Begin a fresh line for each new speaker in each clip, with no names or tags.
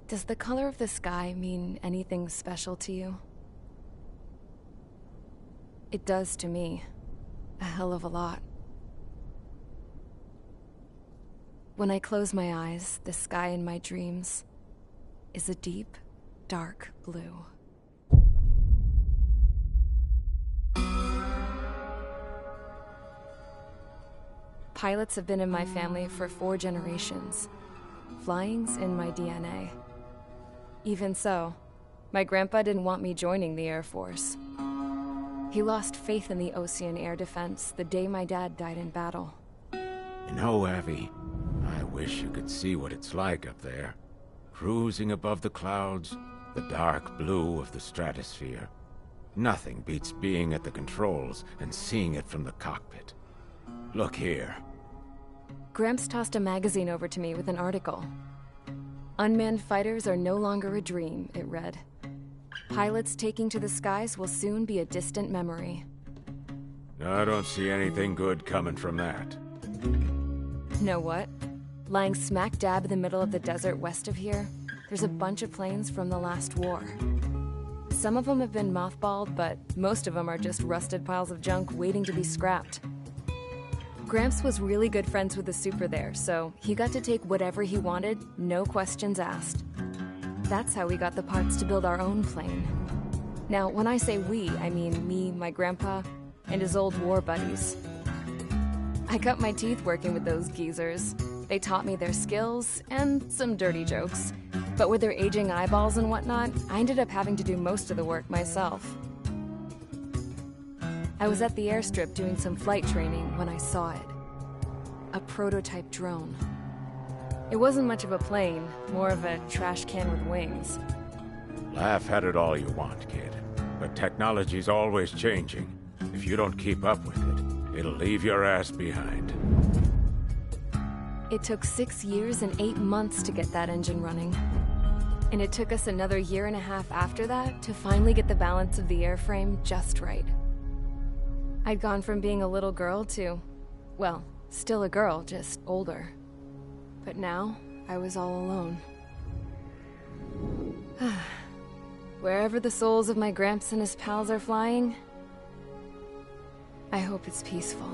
Does the color of the sky mean anything special to you? It does to me. A hell of a lot. When I close my eyes, the sky in my dreams is a deep, dark blue. Pilots have been in my family for 4 generations. Flying's in my DNA. Even so, my grandpa didn't want me joining the Air Force. He lost faith in the Ocean air defense the day my dad died in battle.
You know, Abby, I wish you could see what it's like up there. Cruising above the clouds, the dark blue of the stratosphere. Nothing beats being at the controls and seeing it from the cockpit. Look here.
Gramps tossed a magazine over to me with an article. Unmanned fighters are no longer a dream, it read. Pilots taking to the skies will soon be a distant memory.
I don't see anything good coming from that.
Know what? Lying smack dab in the middle of the desert west of here, there's a bunch of planes from the last war. Some of them have been mothballed, but most of them are just rusted piles of junk waiting to be scrapped. Gramps was really good friends with the super there, so he got to take whatever he wanted, no questions asked. That's how we got the parts to build our own plane. Now, when I say we, I mean me, my grandpa, and his old war buddies. I cut my teeth working with those geezers. They taught me their skills, and some dirty jokes. But with their aging eyeballs and whatnot, I ended up having to do most of the work myself. I was at the airstrip doing some flight training when I saw it. A prototype drone. It wasn't much of a plane, more of a trash can with wings.
Laugh at it all you want, kid. But technology's always changing. If you don't keep up with it, it'll leave your ass behind.
It took 6 years and 8 months to get that engine running. And it took us another 1.5 years after that to finally get the balance of the airframe just right. I'd gone from being a little girl to, well, still a girl, just older. But now, I was all alone. Wherever the souls of my Gramps and his pals are flying, I hope it's peaceful.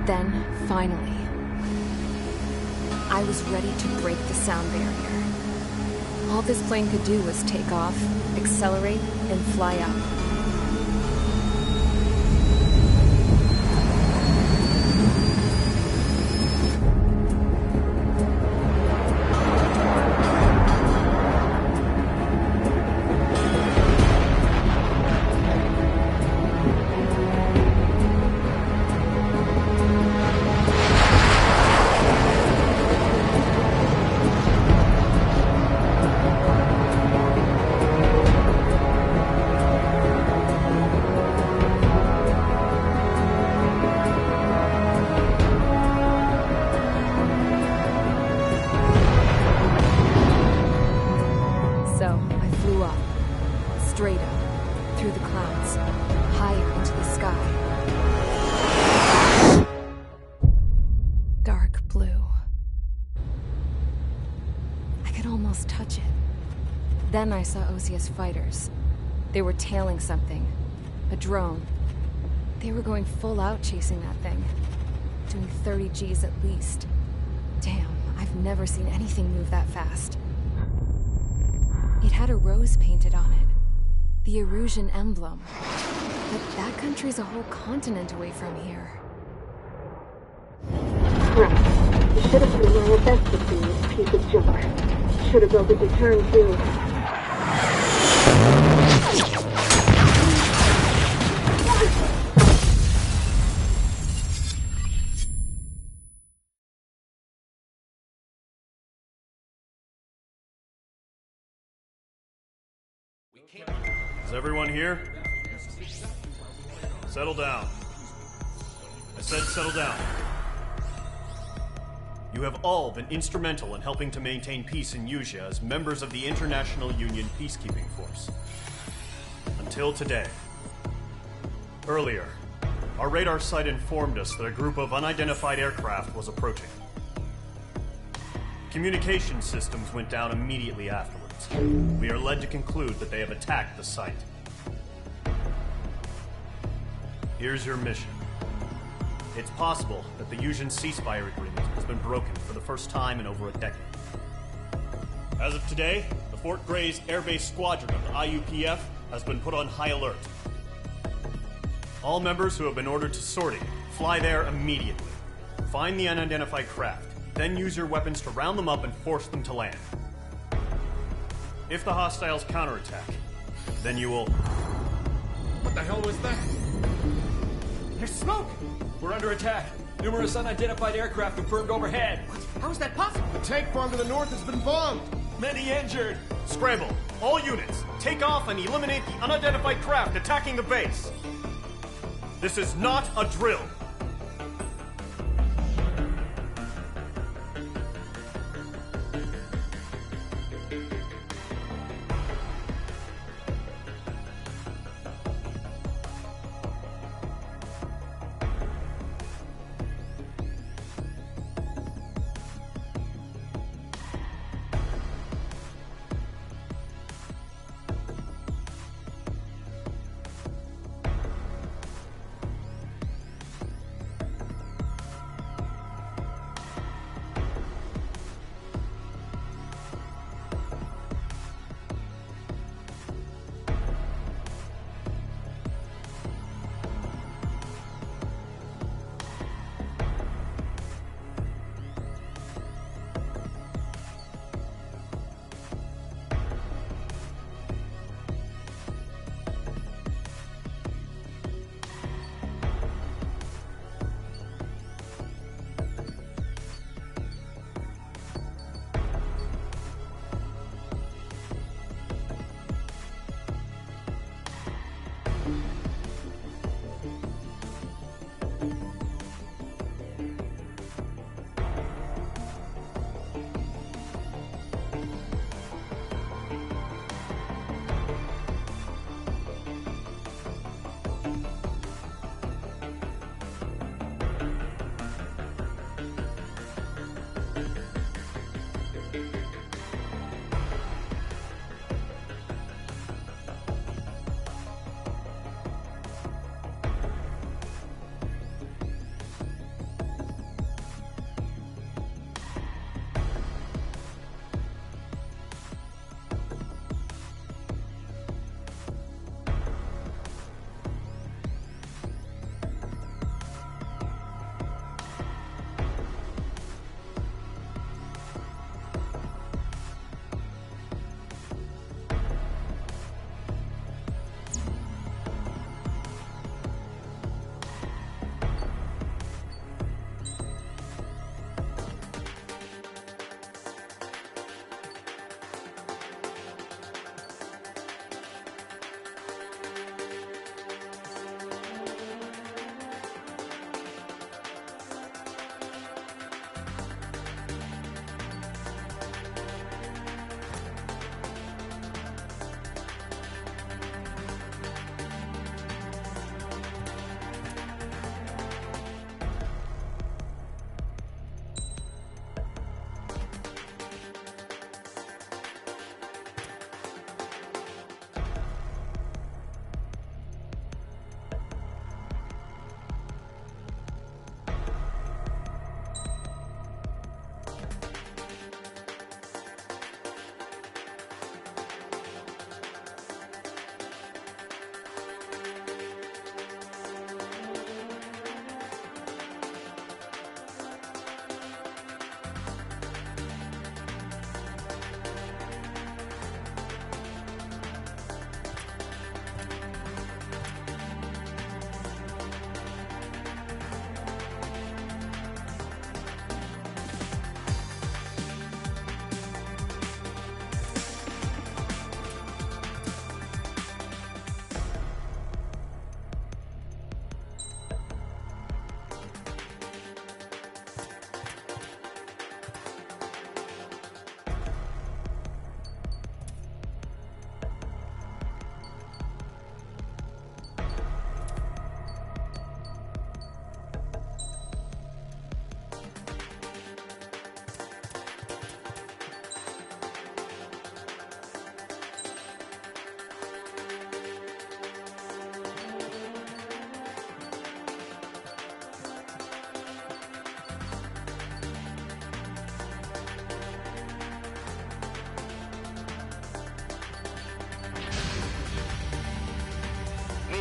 Then, finally, I was ready to break the sound barrier. All this plane could do was take off, accelerate, and fly up. Straight up, through the clouds, higher into the sky. Dark blue. I could almost touch it. Then I saw Osia's fighters. They were tailing something. A drone. They were going full out chasing that thing. Doing 30 Gs at least. Damn, I've never seen anything move that fast. It had a rose painted on it. The Erusian emblem. But that country's a whole continent away from here.
Right. You should have been where your best would be, this piece of junk. Should have built a deterrent too.
Is everyone here? Settle down. I said settle down. You have all been instrumental in helping to maintain peace in Usea as members of the International Union Peacekeeping Force. Until today. Earlier, our radar site informed us that a group of unidentified aircraft was approaching. Communication systems went down immediately afterwards. We are led to conclude that they have attacked the site. Here's your mission. It's possible that the Usean ceasefire agreement has been broken for the first time in over a decade. As of today, the Fort Gray's Air Base Squadron of the IUPF has been put on high alert. All members who have been ordered to sortie, fly there immediately. Find the unidentified craft, Then use your weapons to round them up and force them to land. If the hostiles counterattack, then you will...
What the hell was that?
There's smoke! We're under attack. Numerous unidentified aircraft confirmed overhead.
What? How is that possible? The tank farm to the north has been bombed.
Many injured.
Scramble! All units, take off and eliminate the unidentified craft attacking the base. This is not a drill.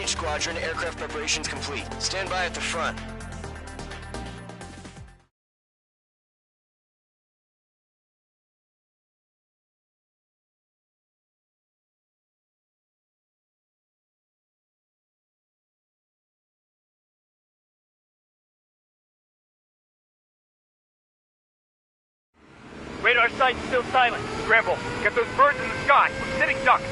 Squadron, aircraft preparations complete. Stand by at the front.
Radar site's still silent. Scramble. Get those birds in the sky. We're sitting ducks.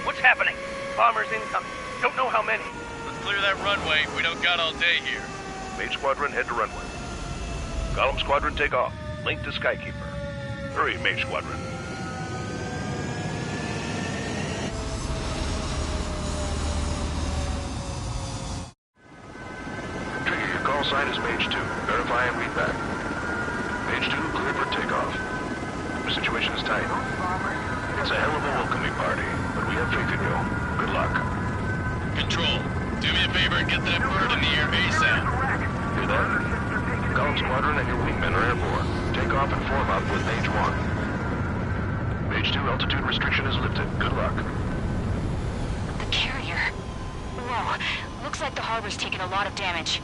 What's happening? Bombers incoming. Don't know how many.
Let's clear that runway. We don't got all day here.
Mage Squadron, head to runway. Column Squadron, take off. Link to Skykeeper. Hurry, Mage Squadron. Trigger, your call sign is Mage 2. Verify and read back. Mage 2, clear for takeoff. The situation is tight. It's a hell of a welcoming party, but we have faith in you. Good luck.
Control, do me a favor and get that bird in the air ASAP.
Hear that? Column Squadron and your wingmen are airborne. Take off and form up with Mage 1. Mage 2, altitude restriction is lifted. Good luck.
The carrier. Whoa. Looks like the harbor's taken a lot of damage.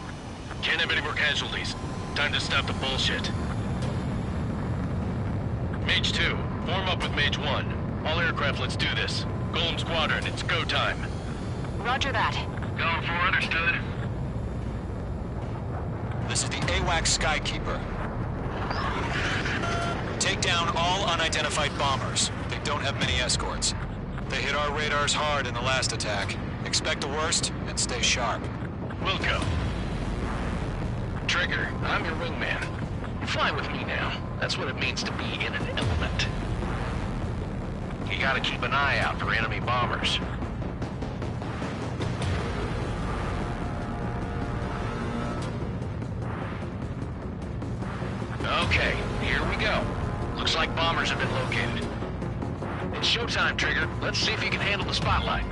Can't have any more casualties. Time to stop the bullshit. Mage 2, form up with Mage 1. All aircraft, let's do this. Golem Squadron, it's go time.
Roger that.
Going for understood.
This is the AWAC Skykeeper. Take down all unidentified bombers. They don't have many escorts. They hit our radars hard in the last attack. Expect the worst and stay sharp.
We'll go. Trigger, I'm your wingman. Fly with me now. That's what it means to be in an element. You gotta keep an eye out for enemy bombers. Okay, here we go. Looks like bombers have been located. It's showtime, Trigger. Let's see if you can handle the spotlight.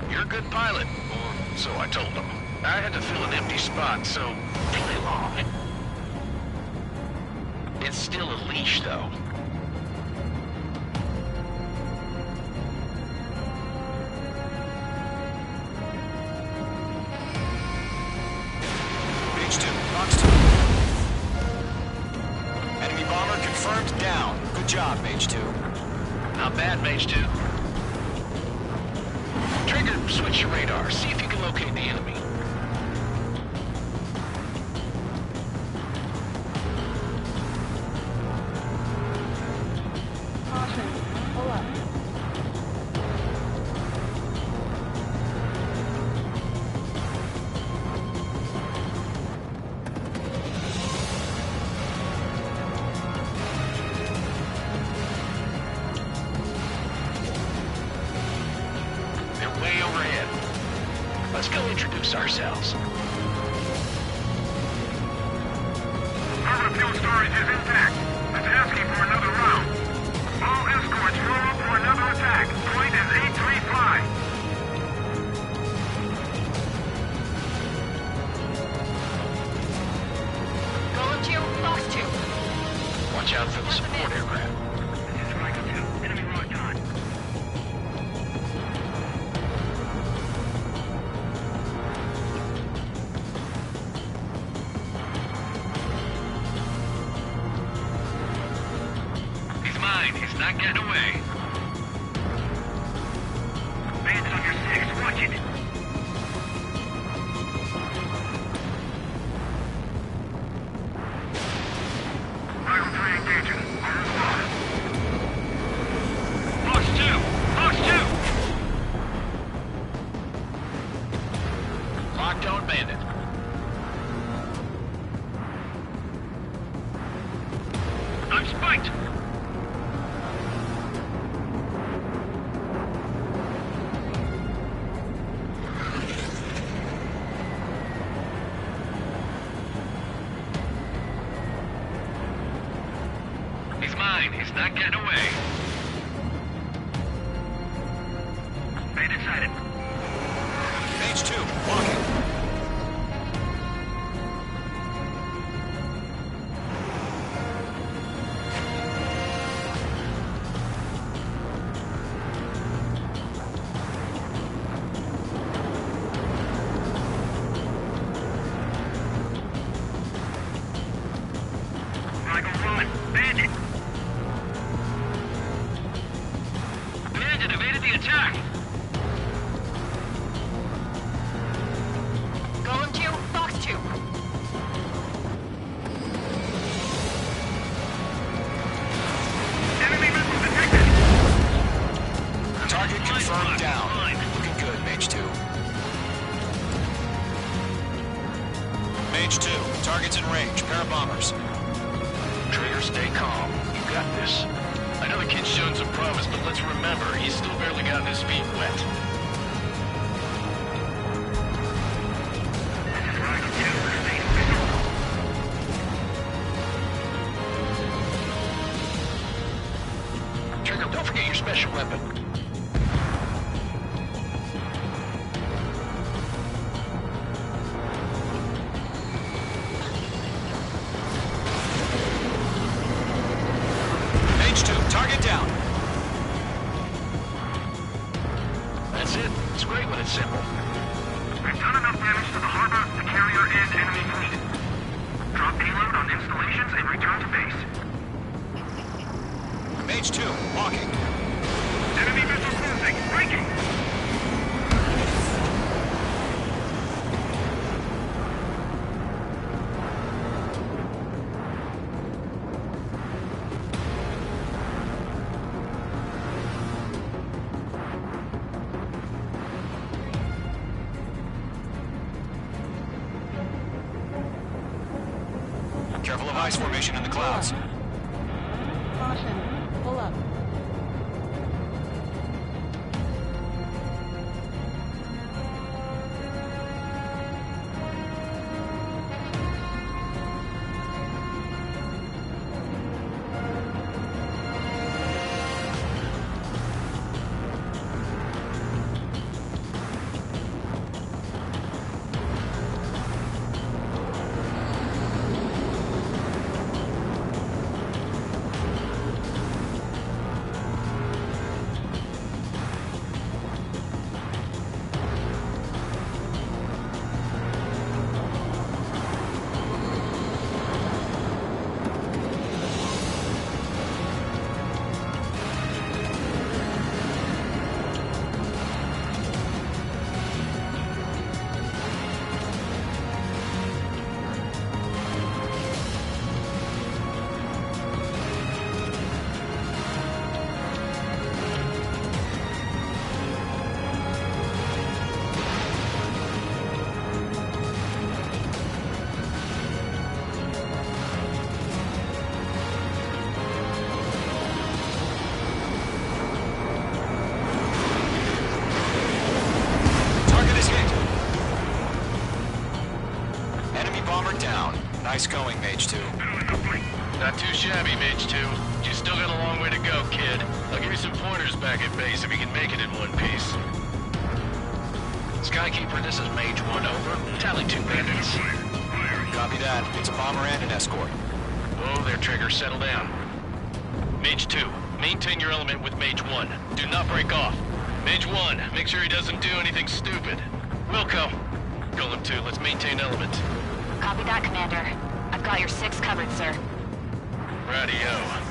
You're a good pilot, or so I told them. I had to fill an empty spot, so play along. It's still a leash, though.
Mage 2, Box 2. Enemy bomber confirmed down. Good job, Mage 2.
Not bad, Mage 2. Trigger, switch your radar. See if you can locate the enemy. Way overhead. Let's go introduce ourselves.
Our fuel storage is intact. It's asking for another round. All escorts roll up for another attack. Point is 835.
Golem 2, Box 2.
Watch out for the support aircraft.
This is Striker 2. Enemy locked on.
He's not getting away.
Bandit on your 6. Watch it. Rival 3 engaging. On the spot.
Box 2! Box 2! Locked on Bandit. I'm spiked! He's mine. He's not getting away.
Bandit sighted.
Mage 2, walking.
Michael, run. Bandit.
Bandit evaded the attack.
Golem 2, Box 2.
Target's in range. Pair of bombers.
Trigger, stay calm. You got this. I know the kid's shown some promise, but let's remember, he's still barely gotten his feet wet. Trigger, don't forget your special weapon.
Target down.
That's it. It's great when it's simple.
We've done enough damage to the harbor, the carrier, and enemy fleet. Drop payload on installations and return to base.
Mage 2, walking.
Enemy missiles moving. Breaking.
Careful of ice formation in the clouds.
Caution. Pull up.
Down. Nice going, Mage 2.
Not too shabby, Mage 2. You still got a long way to go, kid. I'll give you some pointers back at base if you can make it in one piece. Skykeeper, this is Mage 1, over. Tally 2 bandits.
Copy that. It's a bomber and an escort.
Oh, there, Trigger. Settle down. Mage 2, maintain your element with Mage 1. Do not break off. Mage 1, make sure he doesn't do anything stupid. Wilco. Golem 2, let's maintain element.
Copy that, Commander. I've got your 6 covered, sir.
Radio.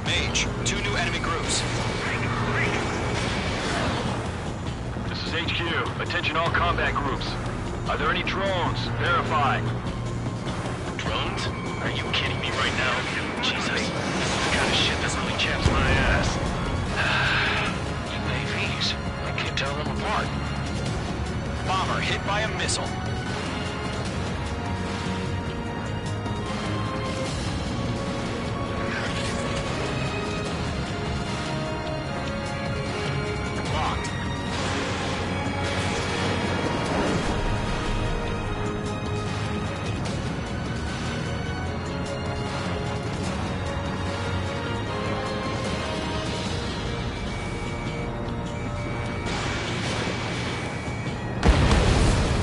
Mage, 2 new enemy groups.
This is HQ. Attention all combat groups. Are there any drones? Verify.
Drones? Are you kidding me right now? Jesus. This is the kind of shit that's really chaps my ass. UAVs. I can't tell them apart.
Bomber hit by a missile.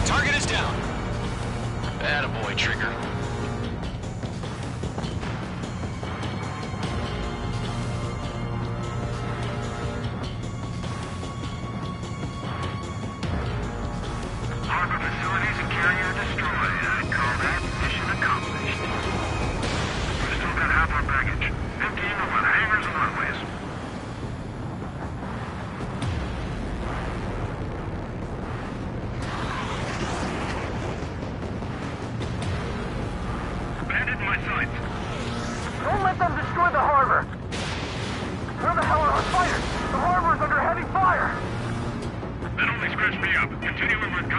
Target is down.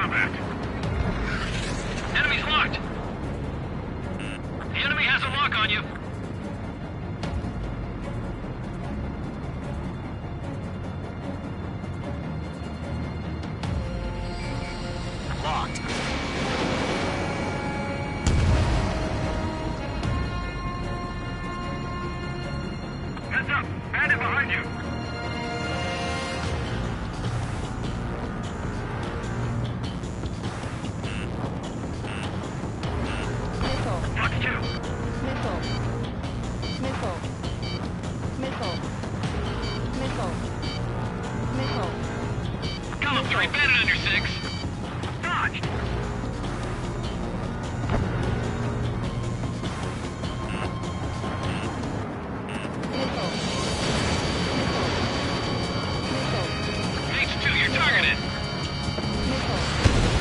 combat.
Enemy's locked. The enemy has a lock on you. Locked.
Heads up! Bandit behind you! Fox 2!
Missile. Missile. Missile. Missile. Missile.
Column 3, bandit under 6.
Dodged!
H2, you're targeted.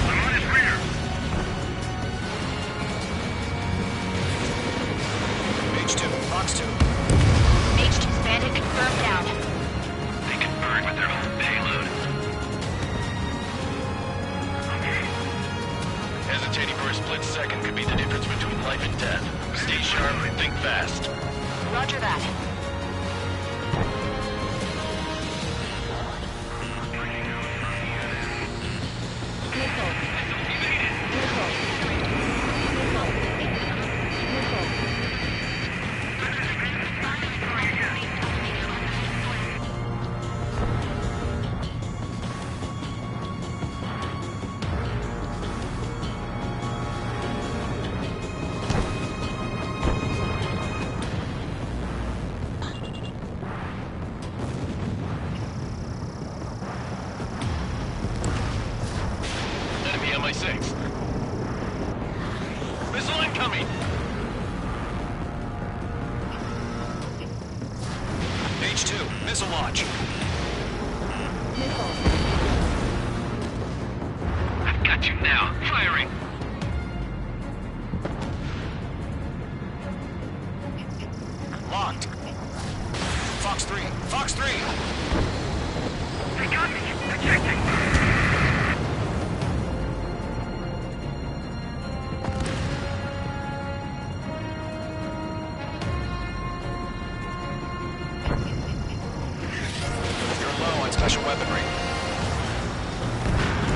I'm on his rear!
H2, Fox 2.
H2's bandit confirmed down.
They can burn with their own payload. Hesitating for a split second could be the difference between life and death. Stay sharp and think fast.
Roger that.
Enemy on my 6. Missile incoming!
H2, missile launch.
I've got you now. Firing!
Locked. Fox 3, Fox 3.
They got me! Ejecting!
You're low on special weaponry.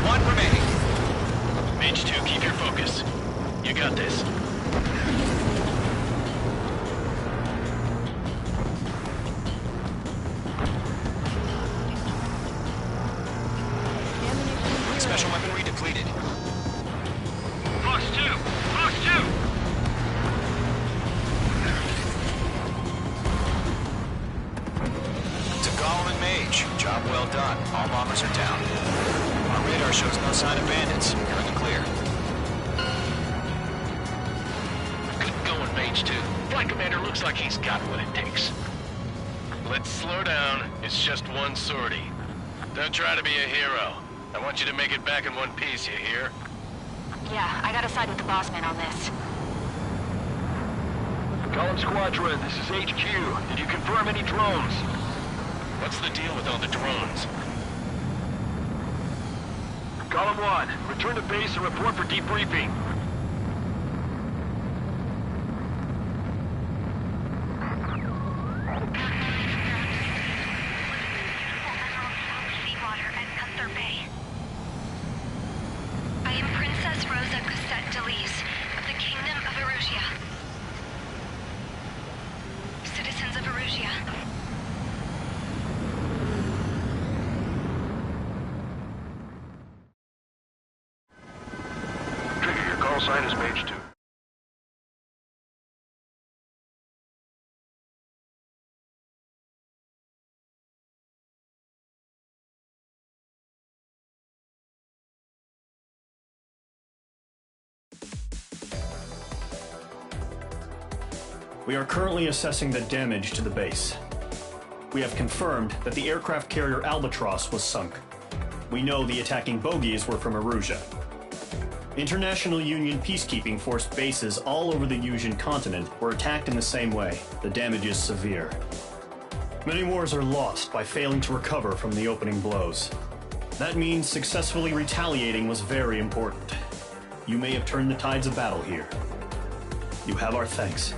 One remaining.
H2, keep your focus. You got this.
Special weaponry depleted.
Fox 2! Fox 2!
To Gollum and Mage, job well done. All bombers are down. Our radar shows no sign of bandits. You're in the clear.
Good going, Mage 2. Flight Commander looks like he's got what it takes. Let's slow down. It's just one sortie. Don't try to be a hero. I want you to make it back in one piece, you hear?
Yeah, I gotta side with the boss man on this.
Column Squadron, this is HQ. Did you confirm any drones?
What's the deal with all the drones?
Column 1, return to base and report for debriefing.
Seawater at Cutler Bay. I am Princess Rosa Cosette Delise of the Kingdom of Erusia. Citizens of Erusia.
Trigger, your call sign is Mage 2.
We are currently assessing the damage to the base. We have confirmed that the aircraft carrier Albatross was sunk. We know the attacking bogies were from Erusia. International Union peacekeeping force bases all over the Yusian continent were attacked in the same way. The damage is severe. Many wars are lost by failing to recover from the opening blows. That means successfully retaliating was very important. You may have turned the tides of battle here. You have our thanks.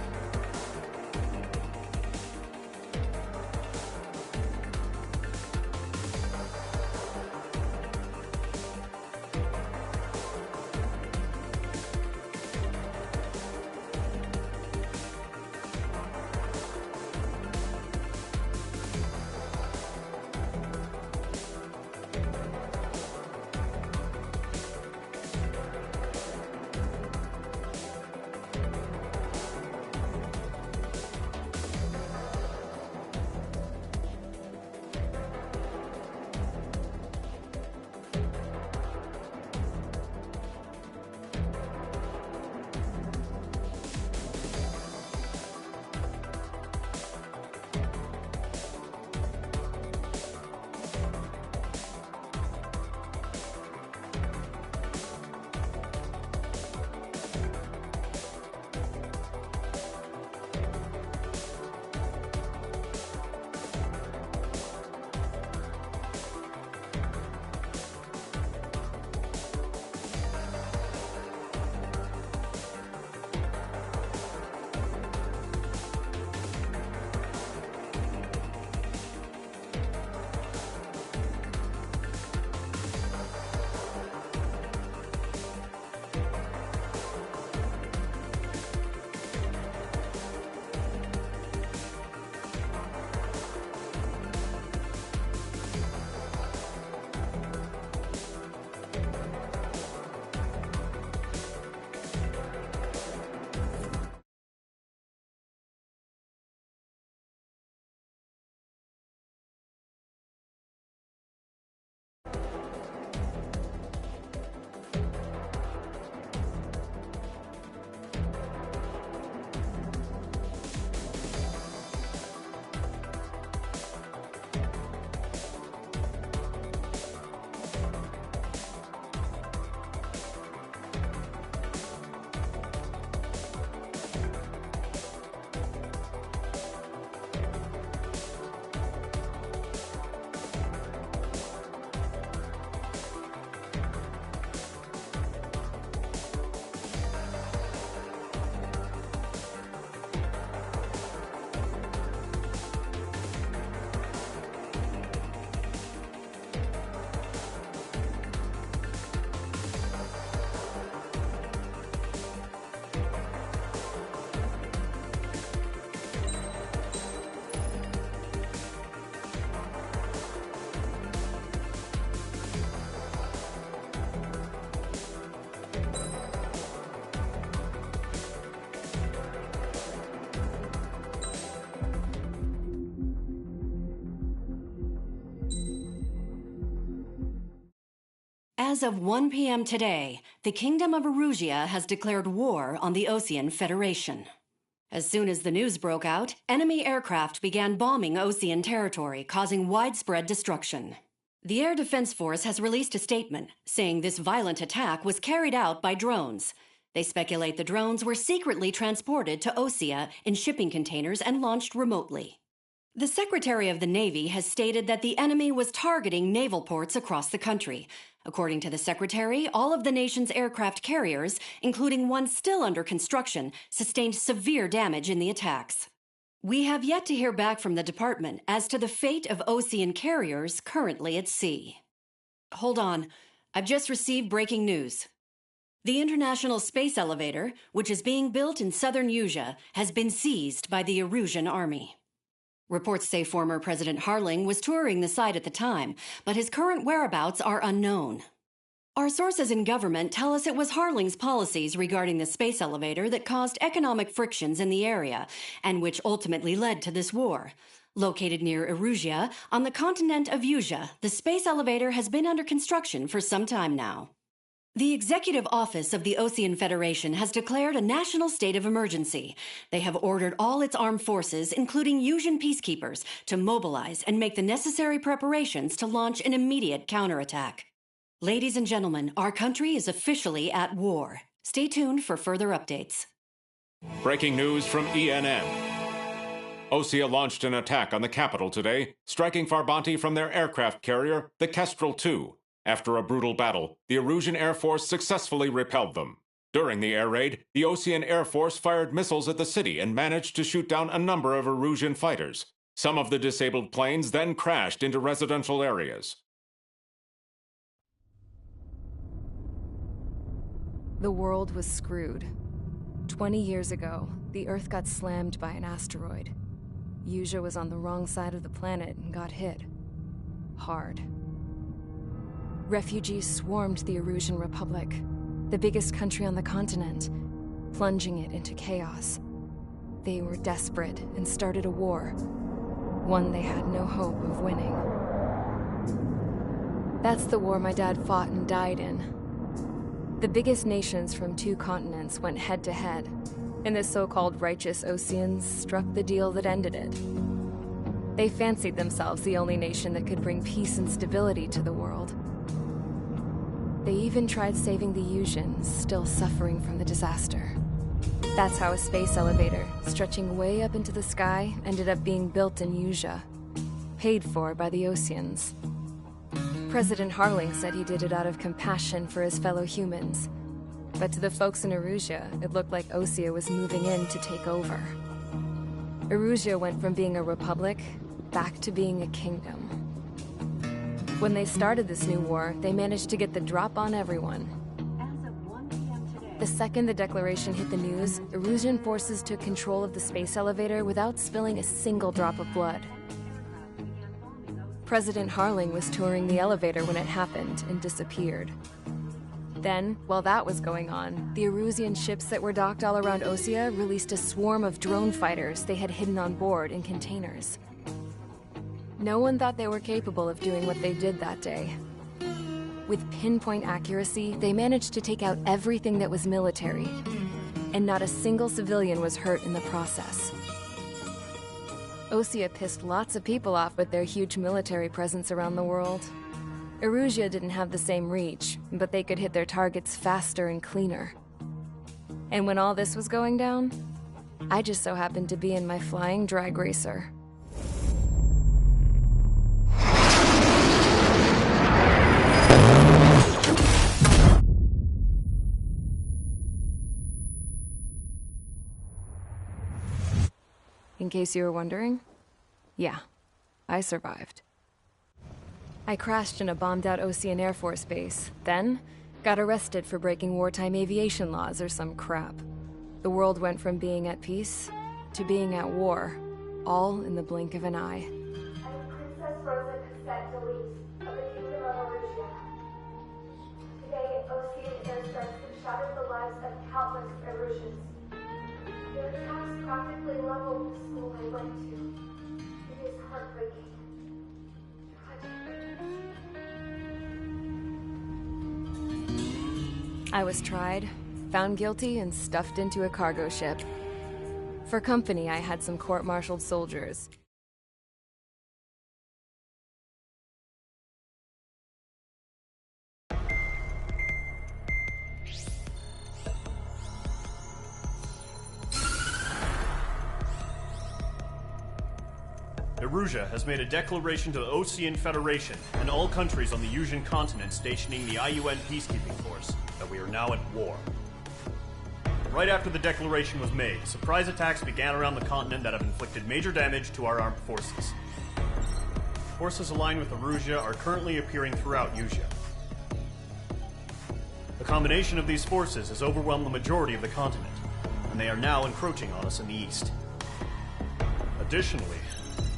As of 1 p.m. today, the Kingdom of Erusia has declared war on the Osean Federation. As soon as the news broke out, enemy aircraft began bombing Osean territory, causing widespread destruction. The Air Defense Force has released a statement saying this violent attack was carried out by drones. They speculate the drones were secretly transported to Osea in shipping containers and launched remotely. The Secretary of the Navy has stated that the enemy was targeting naval ports across the country. According to the Secretary, all of the nation's aircraft carriers, including one still under construction, sustained severe damage in the attacks. We have yet to hear back from the department as to the fate of Osean carriers currently at sea. Hold on, I've just received breaking news. The International Space Elevator, which is being built in southern Usea, has been seized by the Erusian Army. Reports say former President Harling was touring the site at the time, but his current whereabouts are unknown. Our sources in government tell us it was Harling's policies regarding the space elevator that caused economic frictions in the area, and which ultimately led to this war. Located near Erusia, on the continent of Usea, the space elevator has been under construction for some time now. The Executive Office of the Osean Federation has declared a national state of emergency. They have ordered all its armed forces, including Usian peacekeepers, to mobilize and make the necessary preparations to launch an immediate counterattack. Ladies and gentlemen, our country is officially at war. Stay tuned for further updates.
Breaking news from ENM. Osea launched an attack on the capital today, striking Farbanti from their aircraft carrier, the Kestrel II. After a brutal battle, the Erusian Air Force successfully repelled them. During the air raid, the Osean Air Force fired missiles at the city and managed to shoot down a number of Erusian fighters. Some of the disabled planes then crashed into residential areas.
The world was screwed. 20 years ago, the Earth got slammed by an asteroid. Usha was on the wrong side of the planet and got hit. Hard. Refugees swarmed the Erusian Republic, the biggest country on the continent, plunging it into chaos. They were desperate and started a war, one they had no hope of winning. That's the war my dad fought and died in. The biggest nations from 2 continents went head-to-head, and the so-called righteous Oseans struck the deal that ended it. They fancied themselves the only nation that could bring peace and stability to the world. They even tried saving the Usians, still suffering from the disaster. That's how a space elevator, stretching way up into the sky, ended up being built in Usha, paid for by the Oseans. President Harling said he did it out of compassion for his fellow humans. But to the folks in Erusia, it looked like Osea was moving in to take over. Erusia went from being a republic back to being a kingdom. When they started this new war, they managed to get the drop on everyone. The second the declaration hit the news, Erusian forces took control of the space elevator without spilling a single drop of blood. President Harling was touring the elevator when it happened and disappeared. Then, while that was going on, the Erusian ships that were docked all around Osea released a swarm of drone fighters they had hidden on board in containers. No one thought they were capable of doing what they did that day. With pinpoint accuracy, they managed to take out everything that was military, and not a single civilian was hurt in the process. Osea pissed lots of people off with their huge military presence around the world. Erusia didn't have the same reach, but they could hit their targets faster and cleaner. And when all this was going down, I just so happened to be in my flying drag racer. In case you were wondering, yeah, I survived. I crashed in a bombed-out Osean Air Force base, then got arrested for breaking wartime aviation laws or some crap. The world went from being at peace to being at war, all in the blink of an eye.
Princess Rosa Cassette Delete of the Kingdom of Erusia. Today, Osean airstrikes have shattered the lives of countless Erusians. Their attacks practically leveled the school I went to. It is heartbreaking.
I was tried, found guilty, and stuffed into a cargo ship. For company, I had some court-martialed soldiers.
Erusia has made a declaration to the Osean Federation and all countries on the Usian continent stationing the IUN peacekeeping force that we are now at war. Right after the declaration was made, surprise attacks began around the continent that have inflicted major damage to our armed forces. Forces aligned with Erusia are currently appearing throughout Usha. The combination of these forces has overwhelmed the majority of the continent, and they are now encroaching on us in the east. Additionally,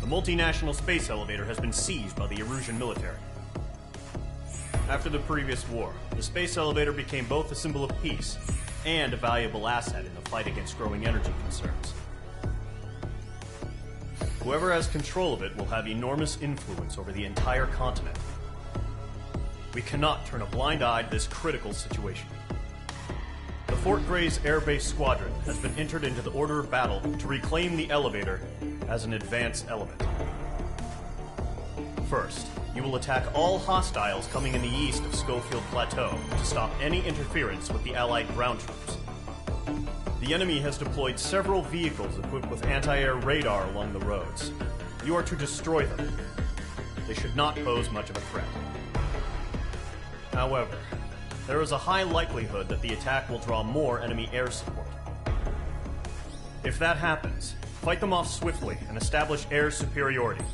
the multinational space elevator has been seized by the Erusian military. After the previous war, the space elevator became both a symbol of peace and a valuable asset in the fight against growing energy concerns. Whoever has control of it will have enormous influence over the entire continent. We cannot turn a blind eye to this critical situation. The Fort Gray's Air Base Squadron has been entered into the order of battle to reclaim the elevator as an advance element. First, you will attack all hostiles coming in the east of Schofield Plateau to stop any interference with the Allied ground troops. The enemy has deployed several vehicles equipped with anti-air radar along the roads. You are to destroy them. They should not pose much of a threat. However, there is a high likelihood that the attack will draw more enemy air support. If that happens, fight them off swiftly and establish air superiority.